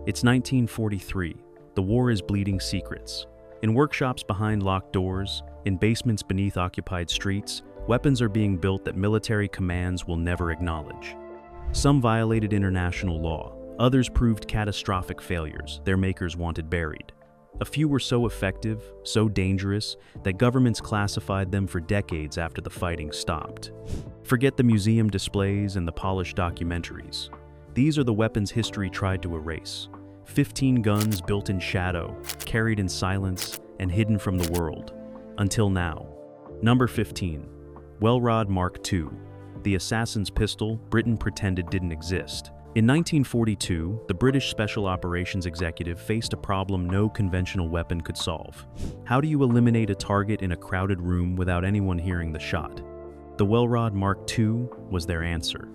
It's 1943. The war is bleeding secrets. In workshops behind locked doors, in basements beneath occupied streets, weapons are being built that military commands will never acknowledge. Some violated international law. Others proved catastrophic failures their makers wanted buried. A few were so effective, so dangerous, that governments classified them for decades after the fighting stopped. Forget the museum displays and the polished documentaries. These are the weapons history tried to erase. 15 guns built in shadow, carried in silence, and hidden from the world. Until now. Number 15. WW Mark II. The assassin's pistol Britain pretended didn't exist. In 1942, the British Special Operations Executive faced a problem no conventional weapon could solve. How do you eliminate a target in a crowded room without anyone hearing the shot? The WW Mark II was their answer.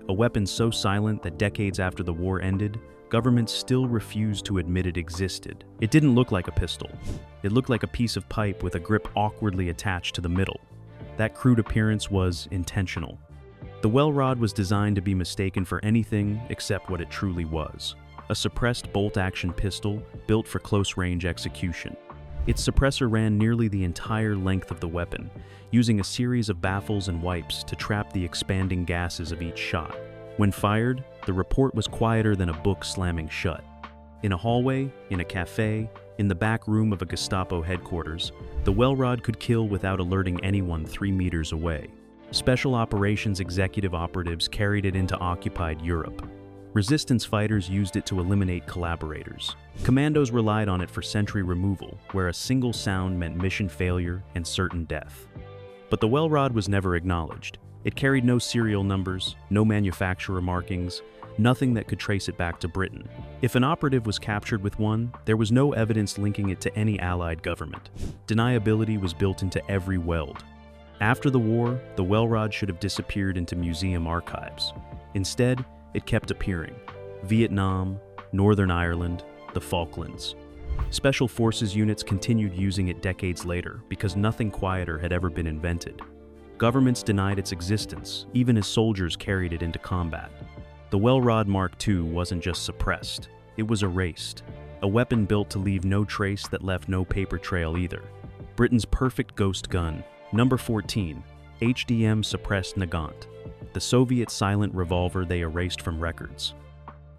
A weapon so silent that decades after the war ended, governments still refused to admit it existed. It didn't look like a pistol. It looked like a piece of pipe with a grip awkwardly attached to the middle. That crude appearance was intentional. The WW was designed to be mistaken for anything except what it truly was. A suppressed bolt-action pistol built for close-range execution. Its suppressor ran nearly the entire length of the weapon, using a series of baffles and wipes to trap the expanding gases of each shot. When fired, the report was quieter than a book slamming shut. In a hallway, in a cafe, in the back room of a Gestapo headquarters, the WW could kill without alerting anyone 3 meters away. Special Operations executive operatives carried it into occupied Europe. Resistance fighters used it to eliminate collaborators. Commandos relied on it for sentry removal, where a single sound meant mission failure and certain death. But the WW was never acknowledged. It carried no serial numbers, no manufacturer markings, nothing that could trace it back to Britain. If an operative was captured with one, there was no evidence linking it to any Allied government. Deniability was built into every weld. After the war, the WW should have disappeared into museum archives. Instead, it kept appearing. Vietnam, Northern Ireland, the Falklands. Special Forces units continued using it decades later because nothing quieter had ever been invented. Governments denied its existence, even as soldiers carried it into combat. The WW Mark II wasn't just suppressed, it was erased. A weapon built to leave no trace that left no paper trail either. Britain's perfect ghost gun. Number 14. HDM suppressed Nagant, the Soviet silent revolver they erased from records.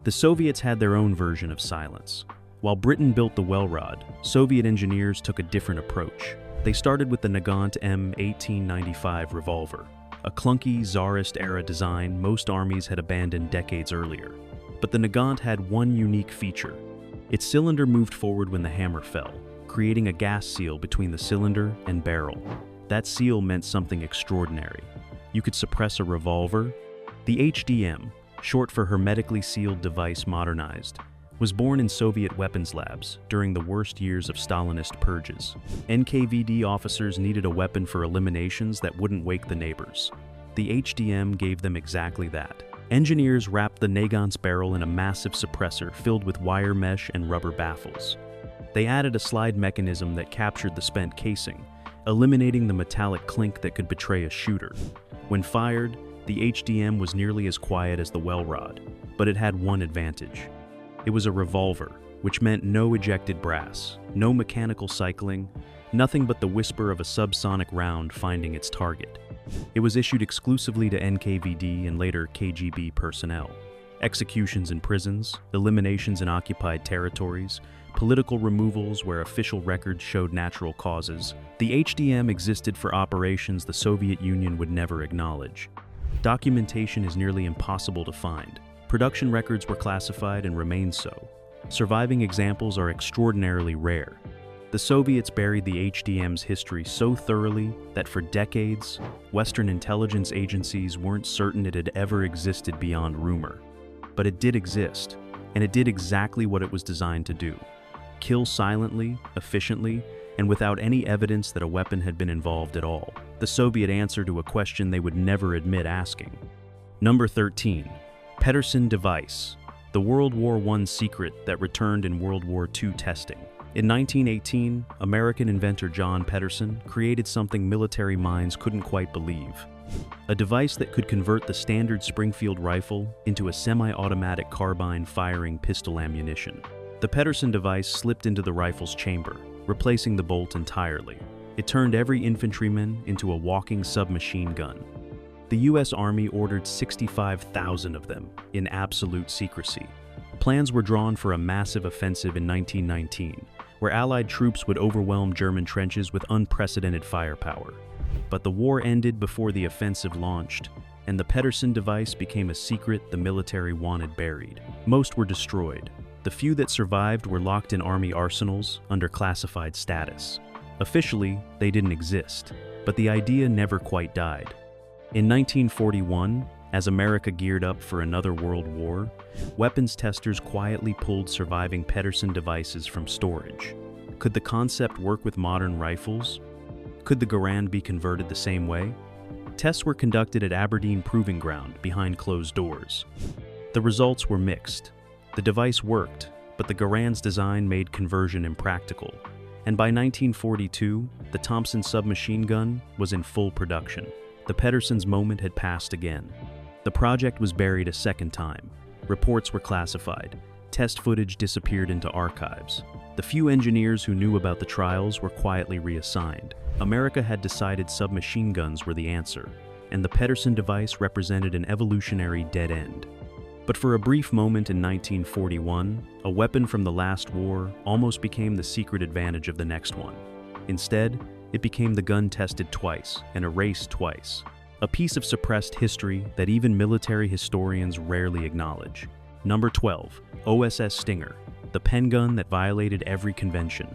The Soviets had their own version of silence. While Britain built the WW, Soviet engineers took a different approach. They started with the Nagant M1895 revolver, a clunky Tsarist-era design most armies had abandoned decades earlier. But the Nagant had one unique feature. Its cylinder moved forward when the hammer fell, creating a gas seal between the cylinder and barrel. That seal meant something extraordinary. You could suppress a revolver. The HDM, short for Hermetically Sealed Device Modernized, was born in Soviet weapons labs during the worst years of Stalinist purges. NKVD officers needed a weapon for eliminations that wouldn't wake the neighbors. The HDM gave them exactly that. Engineers wrapped the Nagant's barrel in a massive suppressor filled with wire mesh and rubber baffles. They added a slide mechanism that captured the spent casing, eliminating the metallic clink that could betray a shooter. When fired, the HDM was nearly as quiet as the WW, but it had one advantage. It was a revolver, which meant no ejected brass, no mechanical cycling, nothing but the whisper of a subsonic round finding its target. It was issued exclusively to NKVD and later KGB personnel. Executions in prisons, eliminations in occupied territories, political removals where official records showed natural causes. The HDM existed for operations the Soviet Union would never acknowledge. Documentation is nearly impossible to find. Production records were classified and remain so. Surviving examples are extraordinarily rare. The Soviets buried the HDM's history so thoroughly that for decades, Western intelligence agencies weren't certain it had ever existed beyond rumor. But it did exist, and it did exactly what it was designed to do. Kill silently, efficiently, and without any evidence that a weapon had been involved at all. The Soviet answer to a question they would never admit asking. Number 13. Pedersen device, the World War I secret that returned in World War II testing. In 1918, American inventor John Pedersen created something military minds couldn't quite believe. a device that could convert the standard Springfield rifle into a semi-automatic carbine-firing pistol ammunition. The Pedersen device slipped into the rifle's chamber, replacing the bolt entirely. It turned every infantryman into a walking submachine gun. The U.S. Army ordered 65,000 of them in absolute secrecy. Plans were drawn for a massive offensive in 1919, where Allied troops would overwhelm German trenches with unprecedented firepower. But the war ended before the offensive launched, and the Pedersen device became a secret the military wanted buried. Most were destroyed. The few that survived were locked in Army arsenals under classified status. Officially, they didn't exist, but the idea never quite died. In 1941, as America geared up for another world war, weapons testers quietly pulled surviving Pedersen devices from storage. Could the concept work with modern rifles? Could the Garand be converted the same way? Tests were conducted at Aberdeen Proving Ground behind closed doors. The results were mixed. The device worked, but the Garand's design made conversion impractical. And by 1942, the Thompson submachine gun was in full production. The Pedersen's moment had passed again. The project was buried a second time. Reports were classified. Test footage disappeared into archives. The few engineers who knew about the trials were quietly reassigned. America had decided submachine guns were the answer, and the Pedersen device represented an evolutionary dead end. But for a brief moment in 1941, a weapon from the last war almost became the secret advantage of the next one. Instead, it became the gun tested twice and erased twice. A piece of suppressed history that even military historians rarely acknowledge. Number 12, OSS Stinger, the pen gun that violated every convention.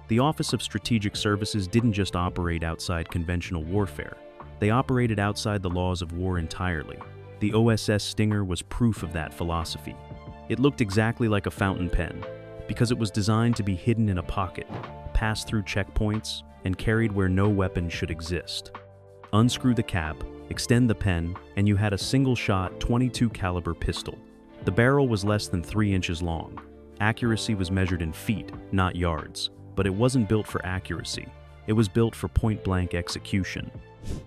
The Office of Strategic Services didn't just operate outside conventional warfare. They operated outside the laws of war entirely. The OSS Stinger was proof of that philosophy. It looked exactly like a fountain pen, because it was designed to be hidden in a pocket, passed through checkpoints, and carried where no weapon should exist. Unscrew the cap, extend the pen, and you had a single-shot .22 caliber pistol. The barrel was less than 3 inches long. Accuracy was measured in feet, not yards. But it wasn't built for accuracy. It was built for point-blank execution.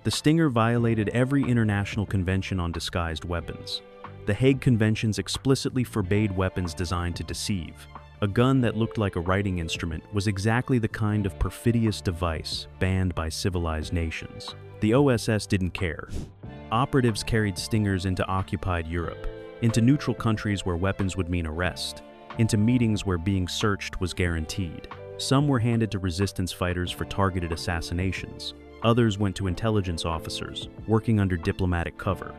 The Stinger violated every international convention on disguised weapons. The Hague Conventions explicitly forbade weapons designed to deceive. A gun that looked like a writing instrument was exactly the kind of perfidious device banned by civilized nations. The OSS didn't care. Operatives carried Stingers into occupied Europe, into neutral countries where weapons would mean arrest, into meetings where being searched was guaranteed. Some were handed to resistance fighters for targeted assassinations. Others went to intelligence officers, working under diplomatic cover.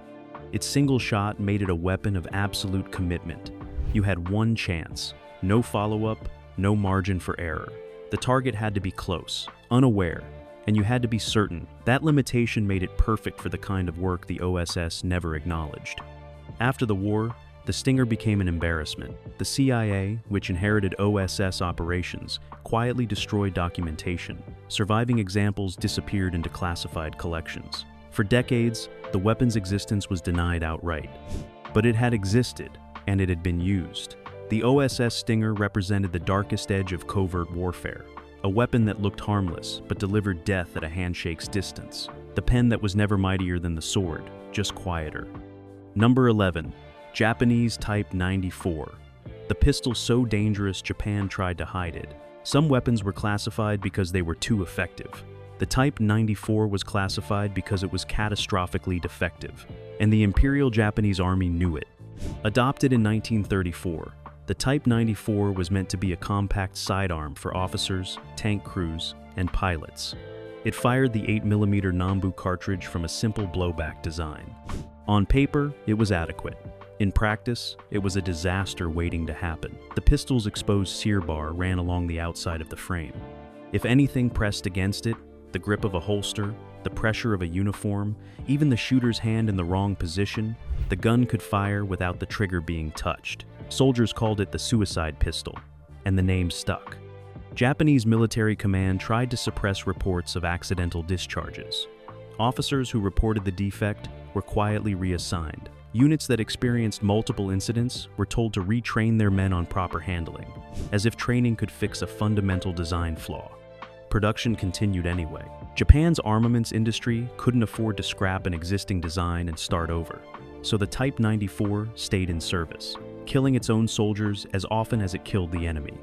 Its single shot made it a weapon of absolute commitment. You had one chance. No follow-up, no margin for error. The target had to be close, unaware, and you had to be certain. That limitation made it perfect for the kind of work the OSS never acknowledged. After the war, the Stinger became an embarrassment. The CIA, which inherited OSS operations, quietly destroyed documentation. Surviving examples disappeared into classified collections. For decades, the weapon's existence was denied outright. But it had existed, and it had been used. The OSS Stinger represented the darkest edge of covert warfare, a weapon that looked harmless but delivered death at a handshake's distance, the pen that was never mightier than the sword, just quieter. Number 11. Japanese Type 94. The pistol so dangerous Japan tried to hide it. Some weapons were classified because they were too effective. The Type 94 was classified because it was catastrophically defective, and the Imperial Japanese Army knew it. Adopted in 1934, the Type 94 was meant to be a compact sidearm for officers, tank crews, and pilots. It fired the 8mm Nambu cartridge from a simple blowback design. On paper, it was adequate. In practice, it was a disaster waiting to happen. The pistol's exposed sear bar ran along the outside of the frame. If anything pressed against it, the grip of a holster, the pressure of a uniform, even the shooter's hand in the wrong position, the gun could fire without the trigger being touched. Soldiers called it the suicide pistol, and the name stuck. Japanese military command tried to suppress reports of accidental discharges. Officers who reported the defect were quietly reassigned. Units that experienced multiple incidents were told to retrain their men on proper handling, as if training could fix a fundamental design flaw. production continued anyway. Japan's armaments industry couldn't afford to scrap an existing design and start over, so the Type 94 stayed in service, killing its own soldiers as often as it killed the enemy.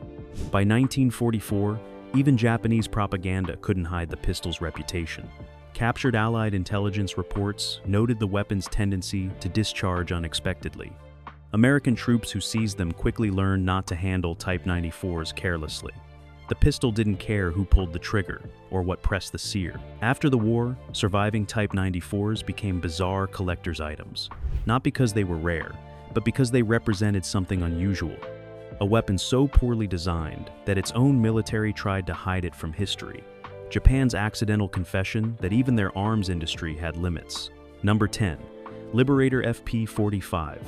By 1944, even Japanese propaganda couldn't hide the pistol's reputation. Captured Allied intelligence reports noted the weapon's tendency to discharge unexpectedly. American troops who seized them quickly learned not to handle Type 94s carelessly. The pistol didn't care who pulled the trigger or what pressed the sear. After the war, surviving Type 94s became bizarre collector's items, not because they were rare, but because they represented something unusual. A weapon so poorly designed that its own military tried to hide it from history. Japan's accidental confession that even their arms industry had limits. Number 10. Liberator FP-45.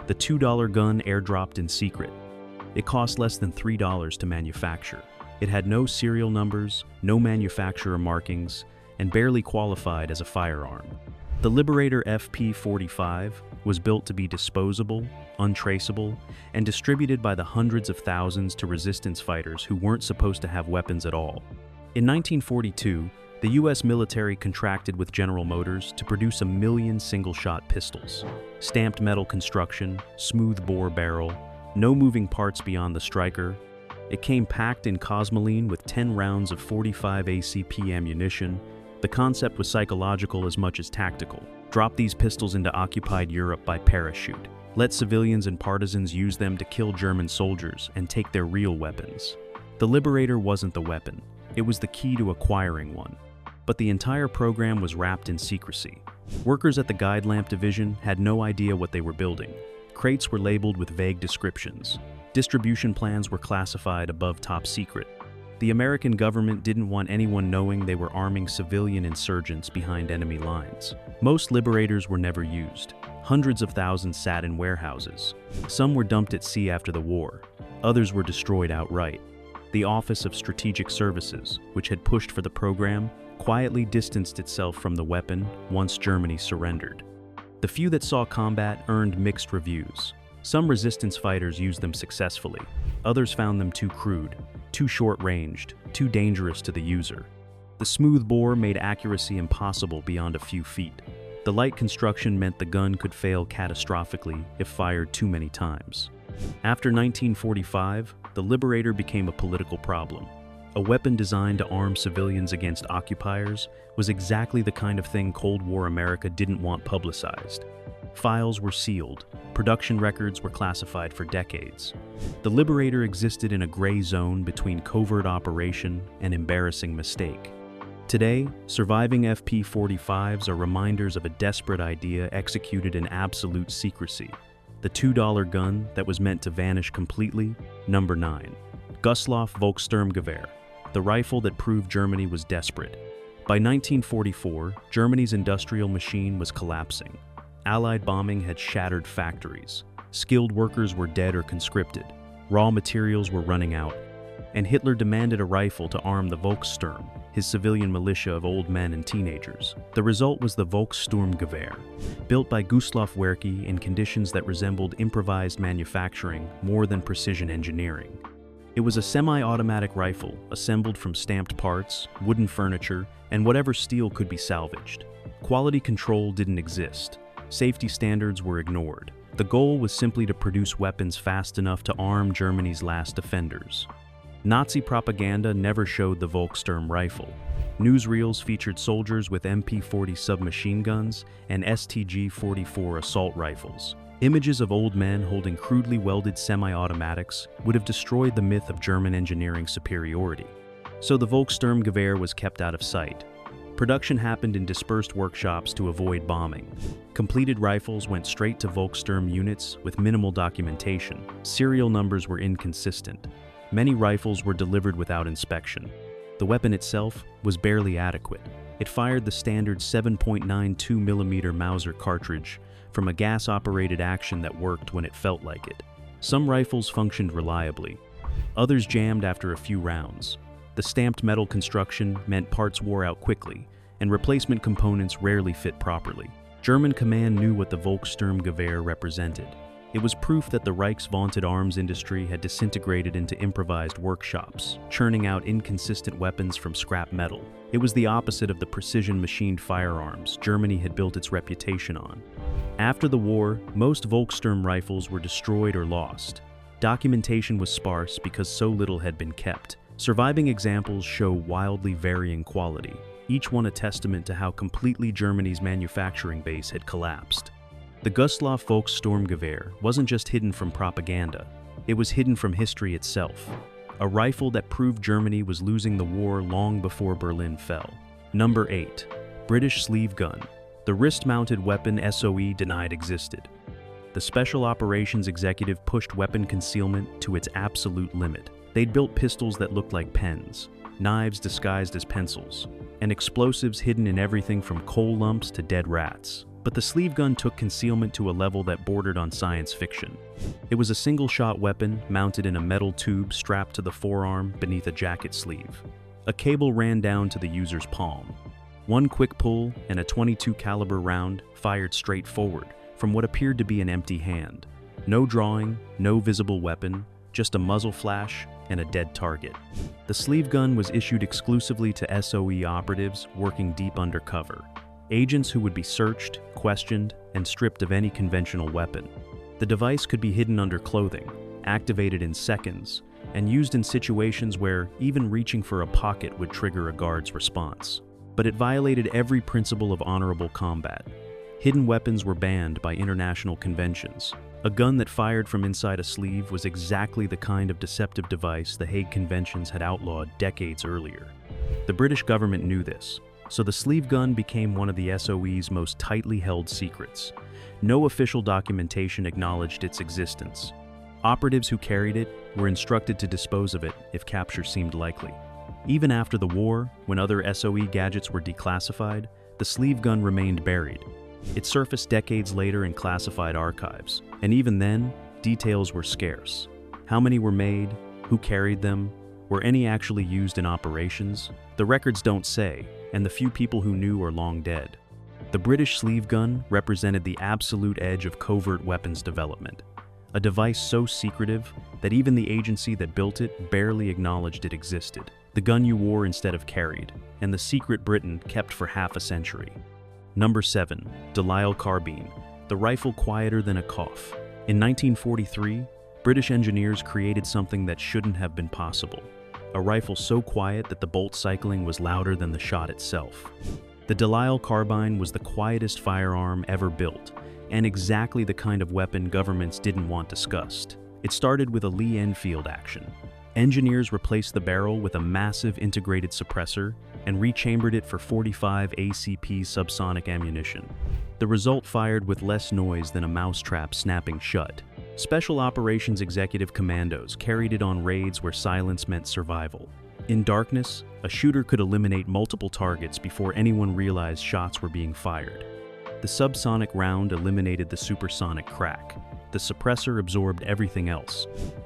The $2 gun airdropped in secret. It cost less than $3 to manufacture. It had no serial numbers, no manufacturer markings, and barely qualified as a firearm. The Liberator FP-45 was built to be disposable, untraceable, and distributed by the hundreds of thousands to resistance fighters who weren't supposed to have weapons at all. In 1942, the U.S. military contracted with General Motors to produce 1 million single-shot pistols. Stamped metal construction, smooth bore barrel, no moving parts beyond the striker. It came packed in cosmoline with 10 rounds of 45 ACP ammunition. The concept was psychological as much as tactical. Drop these pistols into occupied Europe by parachute. Let civilians and partisans use them to kill German soldiers and take their real weapons. The Liberator wasn't the weapon. It was the key to acquiring one. But the entire program was wrapped in secrecy. Workers at the Guide Lamp Division had no idea what they were building. Crates were labeled with vague descriptions. Distribution plans were classified above top secret. The American government didn't want anyone knowing they were arming civilian insurgents behind enemy lines. Most Liberators were never used. Hundreds of thousands sat in warehouses. Some were dumped at sea after the war. Others were destroyed outright. The Office of Strategic Services, which had pushed for the program, quietly distanced itself from the weapon once Germany surrendered. The few that saw combat earned mixed reviews. Some resistance fighters used them successfully. Others found them too crude, too short-ranged, too dangerous to the user. The smooth bore made accuracy impossible beyond a few feet. The light construction meant the gun could fail catastrophically if fired too many times. After 1945, the Liberator became a political problem. A weapon designed to arm civilians against occupiers was exactly the kind of thing Cold War America didn't want publicized. Files were sealed. Production records were classified for decades. The Liberator existed in a gray zone between covert operation and embarrassing mistake. Today, surviving FP-45s are reminders of a desperate idea executed in absolute secrecy. The $2 gun that was meant to vanish completely. Number 9. Gustloff Volkssturmgewehr, the rifle that proved Germany was desperate. By 1944, Germany's industrial machine was collapsing. Allied bombing had shattered factories. Skilled workers were dead or conscripted. Raw materials were running out. And Hitler demanded a rifle to arm the Volkssturm, his civilian militia of old men and teenagers. The result was the Volkssturmgewehr, built by Gustloff Werke in conditions that resembled improvised manufacturing more than precision engineering. It was a semi-automatic rifle assembled from stamped parts, wooden furniture, and whatever steel could be salvaged. Quality control didn't exist. Safety standards were ignored. The goal was simply to produce weapons fast enough to arm Germany's last defenders. Nazi propaganda never showed the Volkssturm rifle. Newsreels featured soldiers with MP-40 submachine guns and STG-44 assault rifles. Images of old men holding crudely welded semi-automatics would have destroyed the myth of German engineering superiority. So the Volkssturmgewehr was kept out of sight. Production happened in dispersed workshops to avoid bombing. Completed rifles went straight to Volkssturm units with minimal documentation. Serial numbers were inconsistent. Many rifles were delivered without inspection. The weapon itself was barely adequate. It fired the standard 7.92mm Mauser cartridge from a gas-operated action that worked when it felt like it. Some rifles functioned reliably. Others jammed after a few rounds. The stamped metal construction meant parts wore out quickly, and replacement components rarely fit properly. German command knew what the Volkssturmgewehr represented. It was proof that the Reich's vaunted arms industry had disintegrated into improvised workshops, churning out inconsistent weapons from scrap metal. It was the opposite of the precision-machined firearms Germany had built its reputation on. After the war, most Volkssturm rifles were destroyed or lost. Documentation was sparse because so little had been kept. Surviving examples show wildly varying quality, each one a testament to how completely Germany's manufacturing base had collapsed. The Gustloff Volkssturmgewehr wasn't just hidden from propaganda, it was hidden from history itself. A rifle that proved Germany was losing the war long before Berlin fell. Number 8. British Sleeve Gun. The wrist-mounted weapon SOE denied existed. The Special Operations Executive pushed weapon concealment to its absolute limit. They'd built pistols that looked like pens, knives disguised as pencils, and explosives hidden in everything from coal lumps to dead rats. But the sleeve gun took concealment to a level that bordered on science fiction. It was a single-shot weapon mounted in a metal tube strapped to the forearm beneath a jacket sleeve. A cable ran down to the user's palm. One quick pull and a .22 caliber round fired straight forward from what appeared to be an empty hand. No drawing, no visible weapon, just a muzzle flash and a dead target. The sleeve gun was issued exclusively to SOE operatives working deep undercover. Agents who would be searched, questioned, and stripped of any conventional weapon. The device could be hidden under clothing, activated in seconds, and used in situations where even reaching for a pocket would trigger a guard's response. But it violated every principle of honorable combat. Hidden weapons were banned by international conventions. A gun that fired from inside a sleeve was exactly the kind of deceptive device the Hague Conventions had outlawed decades earlier. The British government knew this, so the sleeve gun became one of the SOE's most tightly held secrets. No official documentation acknowledged its existence. Operatives who carried it were instructed to dispose of it if capture seemed likely. Even after the war, when other SOE gadgets were declassified, the sleeve gun remained buried. It surfaced decades later in classified archives, and even then, details were scarce. How many were made? Who carried them? Were any actually used in operations? The records don't say, and the few people who knew are long dead. The British sleeve gun represented the absolute edge of covert weapons development, a device so secretive that even the agency that built it barely acknowledged it existed. The gun you wore instead of carried, and the secret Britain kept for half a century. Number 7. Delisle Carbine, the rifle quieter than a cough. In 1943, British engineers created something that shouldn't have been possible. A rifle so quiet that the bolt cycling was louder than the shot itself. The Delisle Carbine was the quietest firearm ever built, and exactly the kind of weapon governments didn't want discussed. It started with a Lee Enfield action. Engineers replaced the barrel with a massive integrated suppressor and rechambered it for 45 ACP subsonic ammunition. The result fired with less noise than a mousetrap snapping shut. Special Operations Executive Commandos carried it on raids where silence meant survival. In darkness, a shooter could eliminate multiple targets before anyone realized shots were being fired. The subsonic round eliminated the supersonic crack. The suppressor absorbed everything else.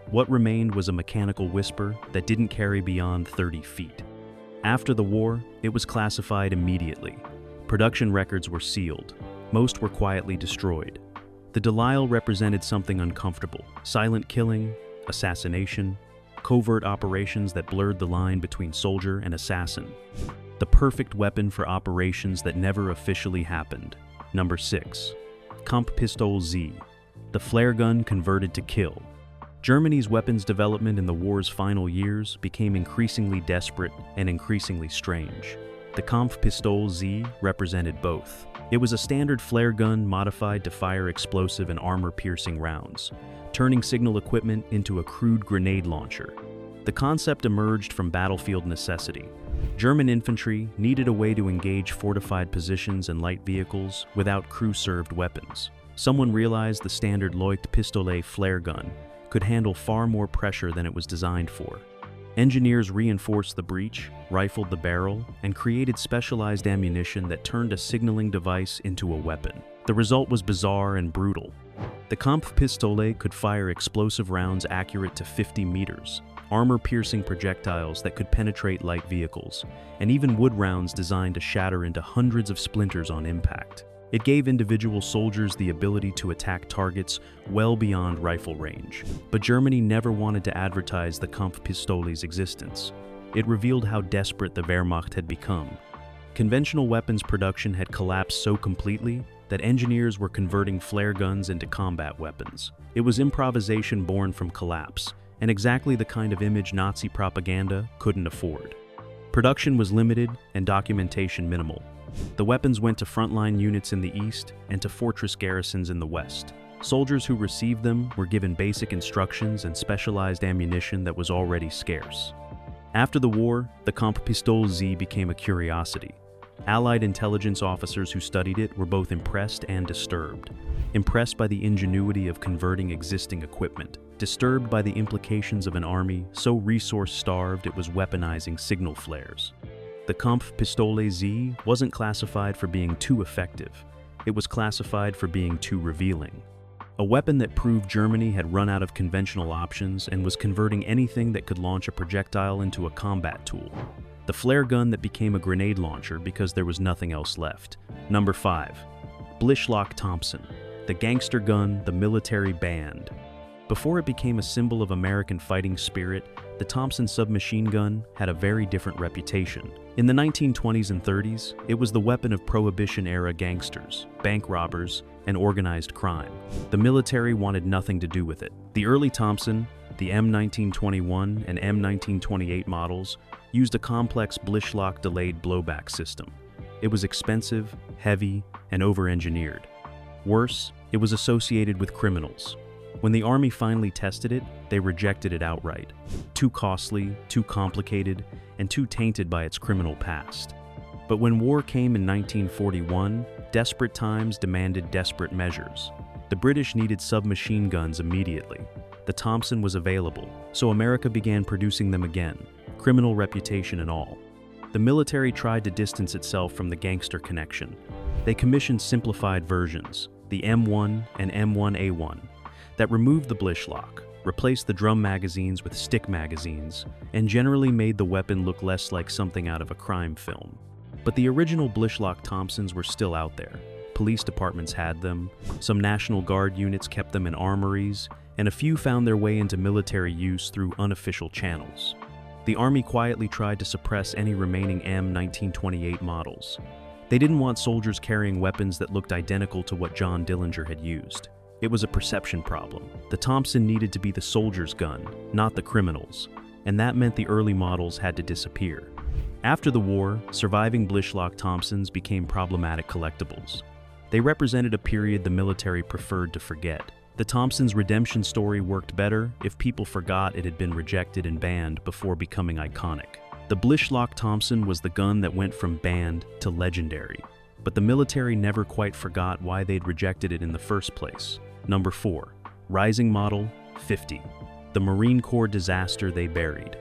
What remained was a mechanical whisper that didn't carry beyond 30 feet. After the war, it was classified immediately. Production records were sealed. Most were quietly destroyed. The Delisle represented something uncomfortable: silent killing, assassination, covert operations that blurred the line between soldier and assassin. The perfect weapon for operations that never officially happened. Number 6. Kampfpistole Z, the flare gun converted to kill. Germany's weapons development in the war's final years became increasingly desperate and increasingly strange. The Kampfpistole Z represented both. It was a standard flare gun modified to fire explosive and armor-piercing rounds, turning signal equipment into a crude grenade launcher. The concept emerged from battlefield necessity. German infantry needed a way to engage fortified positions and light vehicles without crew-served weapons. Someone realized the standard Leuchtpistole flare gun could handle far more pressure than it was designed for. Engineers reinforced the breech, rifled the barrel, and created specialized ammunition that turned a signaling device into a weapon. The result was bizarre and brutal. The Kampfpistole could fire explosive rounds accurate to 50 meters, armor-piercing projectiles that could penetrate light vehicles, and even wood rounds designed to shatter into hundreds of splinters on impact. It gave individual soldiers the ability to attack targets well beyond rifle range. But Germany never wanted to advertise the Kampfpistole's existence. It revealed how desperate the Wehrmacht had become. Conventional weapons production had collapsed so completely that engineers were converting flare guns into combat weapons. It was improvisation born from collapse, and exactly the kind of image Nazi propaganda couldn't afford. Production was limited and documentation minimal. The weapons went to frontline units in the east and to fortress garrisons in the west. Soldiers who received them were given basic instructions and specialized ammunition that was already scarce. After the war, the Kampfpistole Z became a curiosity. Allied intelligence officers who studied it were both impressed and disturbed. Impressed by the ingenuity of converting existing equipment, disturbed by the implications of an army so resource-starved it was weaponizing signal flares. The Kampfpistole Z wasn't classified for being too effective. It was classified for being too revealing. A weapon that proved Germany had run out of conventional options and was converting anything that could launch a projectile into a combat tool. The flare gun that became a grenade launcher because there was nothing else left. Number 5. Blischlock Thompson, the gangster gun the military banned. Before it became a symbol of American fighting spirit, the Thompson submachine gun had a very different reputation. In the 1920s and 30s, it was the weapon of Prohibition-era gangsters, bank robbers, and organized crime. The military wanted nothing to do with it. The early Thompson, the M1921 and M1928 models, used a complex Blischlock delayed blowback system. It was expensive, heavy, and over-engineered. Worse, it was associated with criminals. When the Army finally tested it, they rejected it outright. Too costly, too complicated, and too tainted by its criminal past. But when war came in 1941, desperate times demanded desperate measures. The British needed submachine guns immediately. The Thompson was available, so America began producing them again, criminal reputation and all. The military tried to distance itself from the gangster connection. They commissioned simplified versions, the M1 and M1A1, that removed the Blischlock, replaced the drum magazines with stick magazines, and generally made the weapon look less like something out of a crime film. But the original Blischlock Thompsons were still out there. Police departments had them, some National Guard units kept them in armories, and a few found their way into military use through unofficial channels. The Army quietly tried to suppress any remaining M1928 models. They didn't want soldiers carrying weapons that looked identical to what John Dillinger had used. It was a perception problem. The Thompson needed to be the soldier's gun, not the criminal's, and that meant the early models had to disappear. After the war, surviving Blischlock Thompsons became problematic collectibles. They represented a period the military preferred to forget. The Thompson's redemption story worked better if people forgot it had been rejected and banned before becoming iconic. The Blischlock Thompson was the gun that went from banned to legendary, but the military never quite forgot why they'd rejected it in the first place. Number 4. Rising Model 50. The Marine Corps disaster they buried.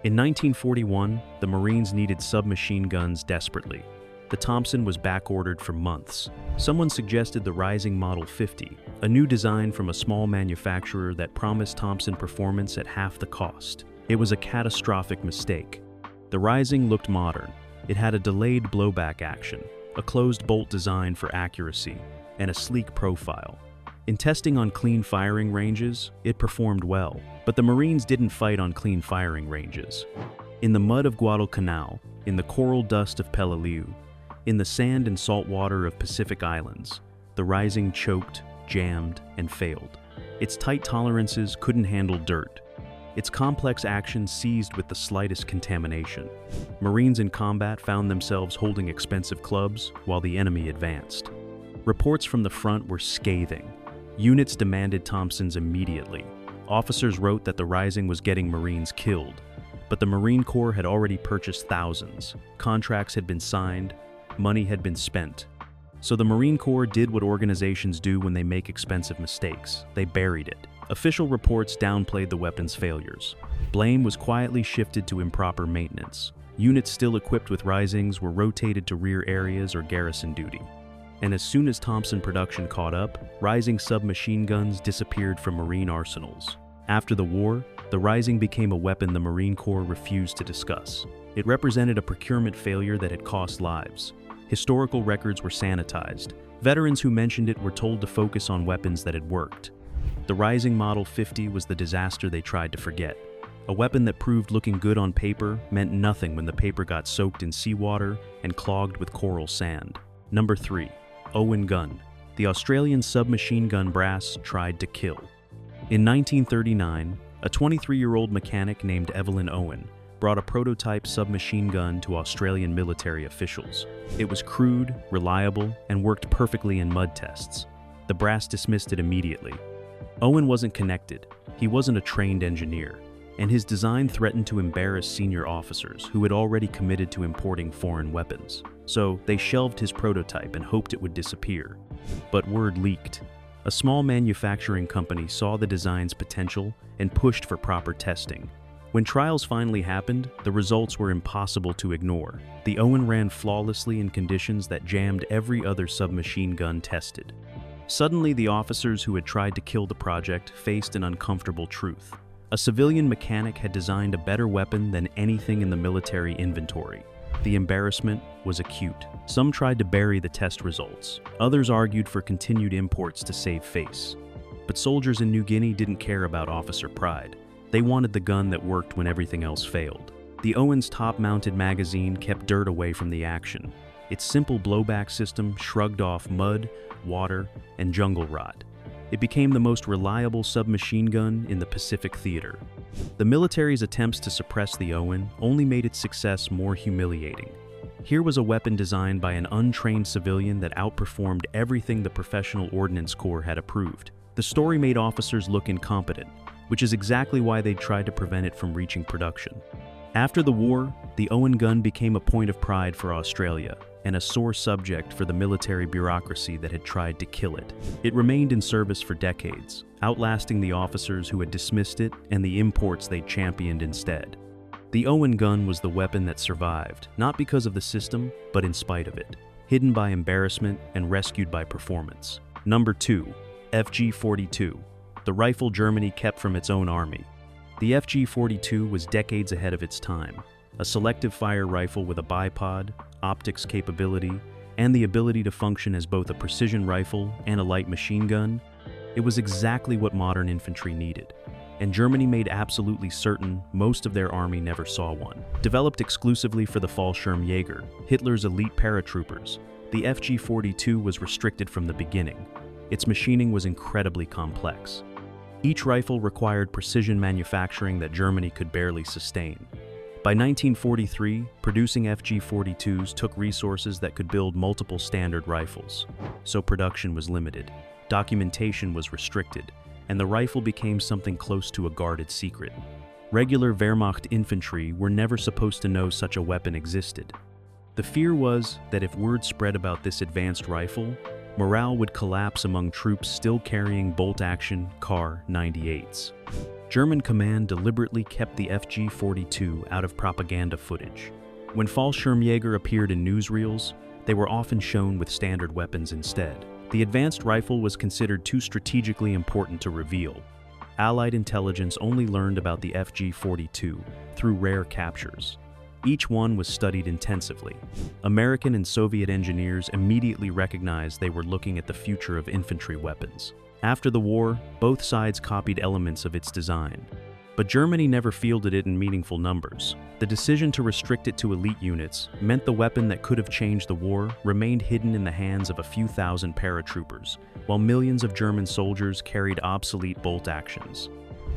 In 1941, the Marines needed submachine guns desperately. The Thompson was back-ordered for months. Someone suggested the Rising Model 50, a new design from a small manufacturer that promised Thompson performance at half the cost. It was a catastrophic mistake. The Rising looked modern. It had a delayed blowback action, a closed bolt design for accuracy, and a sleek profile. In testing on clean firing ranges, it performed well, but the Marines didn't fight on clean firing ranges. In the mud of Guadalcanal, in the coral dust of Peleliu, in the sand and salt water of Pacific Islands, the Rising choked, jammed, and failed. Its tight tolerances couldn't handle dirt. Its complex action seized with the slightest contamination. Marines in combat found themselves holding expensive clubs while the enemy advanced. Reports from the front were scathing. Units demanded Thompsons immediately. Officers wrote that the Rising was getting Marines killed, but the Marine Corps had already purchased thousands. Contracts had been signed, money had been spent. So the Marine Corps did what organizations do when they make expensive mistakes. They buried it. Official reports downplayed the weapon's failures. Blame was quietly shifted to improper maintenance. Units still equipped with Risings were rotated to rear areas or garrison duty. And as soon as Thompson production caught up, Rising submachine guns disappeared from Marine arsenals. After the war, the Rising became a weapon the Marine Corps refused to discuss. It represented a procurement failure that had cost lives. Historical records were sanitized. Veterans who mentioned it were told to focus on weapons that had worked. The Rising Model 50 was the disaster they tried to forget. A weapon that proved looking good on paper meant nothing when the paper got soaked in seawater and clogged with coral sand. Number 3. Owen Gun. The Australian submachine gun brass tried to kill. In 1939, a 23-year-old mechanic named Evelyn Owen brought a prototype submachine gun to Australian military officials. It was crude, reliable, and worked perfectly in mud tests. The brass dismissed it immediately. Owen wasn't connected, he wasn't a trained engineer, and his design threatened to embarrass senior officers who had already committed to importing foreign weapons. So they shelved his prototype and hoped it would disappear. But word leaked. A small manufacturing company saw the design's potential and pushed for proper testing. When trials finally happened, the results were impossible to ignore. The Owen ran flawlessly in conditions that jammed every other submachine gun tested. Suddenly, the officers who had tried to kill the project faced an uncomfortable truth. A civilian mechanic had designed a better weapon than anything in the military inventory. The embarrassment was acute. Some tried to bury the test results. Others argued for continued imports to save face. But soldiers in New Guinea didn't care about officer pride. They wanted the gun that worked when everything else failed. The Owen's top-mounted magazine kept dirt away from the action. Its simple blowback system shrugged off mud, water, and jungle rot. It became the most reliable submachine gun in the Pacific Theater. The military's attempts to suppress the Owen only made its success more humiliating. Here was a weapon designed by an untrained civilian that outperformed everything the Professional Ordnance Corps had approved. The story made officers look incompetent, which is exactly why they tried to prevent it from reaching production. After the war, the Owen gun became a point of pride for Australia and a sore subject for the military bureaucracy that had tried to kill it. It remained in service for decades, outlasting the officers who had dismissed it and the imports they championed instead. The Owen gun was the weapon that survived, not because of the system, but in spite of it, hidden by embarrassment and rescued by performance. Number 2. FG-42. The rifle Germany kept from its own army. The FG-42 was decades ahead of its time, a selective fire rifle with a bipod, optics capability, and the ability to function as both a precision rifle and a light machine gun. It was exactly what modern infantry needed, and Germany made absolutely certain most of their army never saw one. Developed exclusively for the Fallschirmjäger, Hitler's elite paratroopers, the FG-42 was restricted from the beginning. Its machining was incredibly complex. Each rifle required precision manufacturing that Germany could barely sustain. By 1943, producing FG-42s took resources that could build multiple standard rifles, so production was limited, documentation was restricted, and the rifle became something close to a guarded secret. Regular Wehrmacht infantry were never supposed to know such a weapon existed. The fear was that if word spread about this advanced rifle, morale would collapse among troops still carrying bolt-action Kar 98s. German command deliberately kept the FG-42 out of propaganda footage. When Fallschirmjäger appeared in newsreels, they were often shown with standard weapons instead. The advanced rifle was considered too strategically important to reveal. Allied intelligence only learned about the FG-42 through rare captures. Each one was studied intensively. American and Soviet engineers immediately recognized they were looking at the future of infantry weapons. After the war, both sides copied elements of its design. But Germany never fielded it in meaningful numbers. The decision to restrict it to elite units meant the weapon that could have changed the war remained hidden in the hands of a few thousand paratroopers, while millions of German soldiers carried obsolete bolt actions.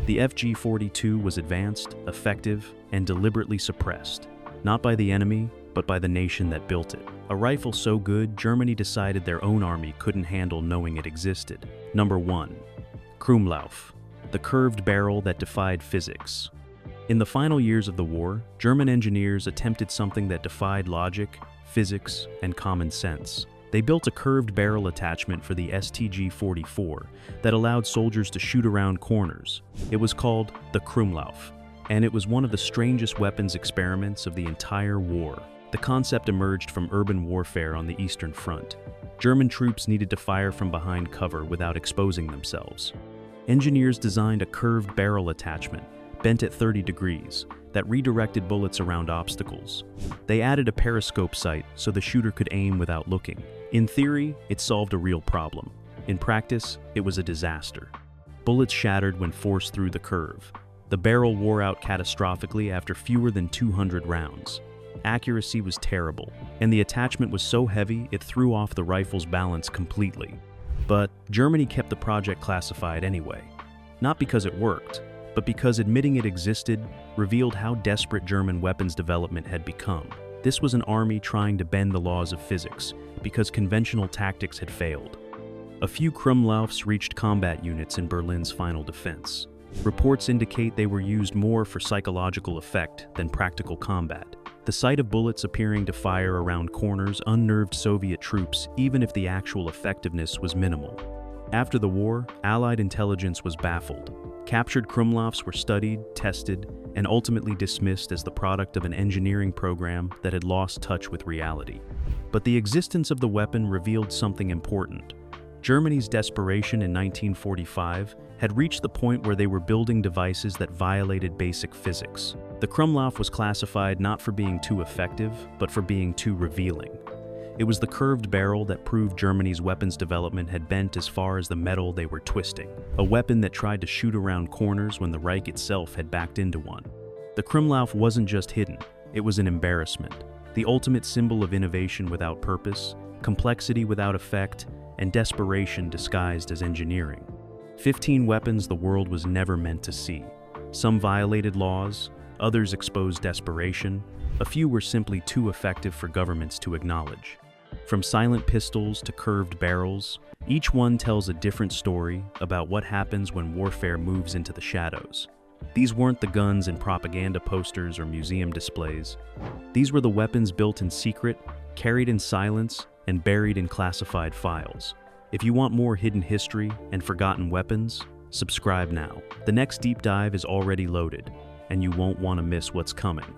The FG-42 was advanced, effective, and deliberately suppressed, not by the enemy, but by the nation that built it. A rifle so good, Germany decided their own army couldn't handle knowing it existed. Number 1. Krumlauf, the curved barrel that defied physics. In the final years of the war, German engineers attempted something that defied logic, physics, and common sense. They built a curved barrel attachment for the STG-44 that allowed soldiers to shoot around corners. It was called the Krumlauf, and it was one of the strangest weapons experiments of the entire war. The concept emerged from urban warfare on the Eastern Front. German troops needed to fire from behind cover without exposing themselves. Engineers designed a curved barrel attachment, bent at 30 degrees, that redirected bullets around obstacles. They added a periscope sight so the shooter could aim without looking. In theory, it solved a real problem. In practice, it was a disaster. Bullets shattered when forced through the curve. The barrel wore out catastrophically after fewer than 200 rounds. Accuracy was terrible, and the attachment was so heavy it threw off the rifle's balance completely. But Germany kept the project classified anyway. Not because it worked, but because admitting it existed revealed how desperate German weapons development had become. This was an army trying to bend the laws of physics because conventional tactics had failed. A few Krumlaufs reached combat units in Berlin's final defense. Reports indicate they were used more for psychological effect than practical combat. The sight of bullets appearing to fire around corners unnerved Soviet troops even if the actual effectiveness was minimal. After the war, Allied intelligence was baffled. Captured Krumlaufs were studied, tested, and ultimately dismissed as the product of an engineering program that had lost touch with reality. But the existence of the weapon revealed something important. Germany's desperation in 1945 had reached the point where they were building devices that violated basic physics. The Krumlauf was classified not for being too effective, but for being too revealing. It was the curved barrel that proved Germany's weapons development had bent as far as the metal they were twisting, a weapon that tried to shoot around corners when the Reich itself had backed into one. The Krumlauf wasn't just hidden, it was an embarrassment, the ultimate symbol of innovation without purpose, complexity without effect, and desperation disguised as engineering. 15 weapons the world was never meant to see. Some violated laws, others exposed desperation, a few were simply too effective for governments to acknowledge. From silent pistols to curved barrels, each one tells a different story about what happens when warfare moves into the shadows. These weren't the guns in propaganda posters or museum displays. These were the weapons built in secret, carried in silence, and buried in classified files. If you want more hidden history and forgotten weapons, subscribe now. The next deep dive is already loaded, and you won't want to miss what's coming.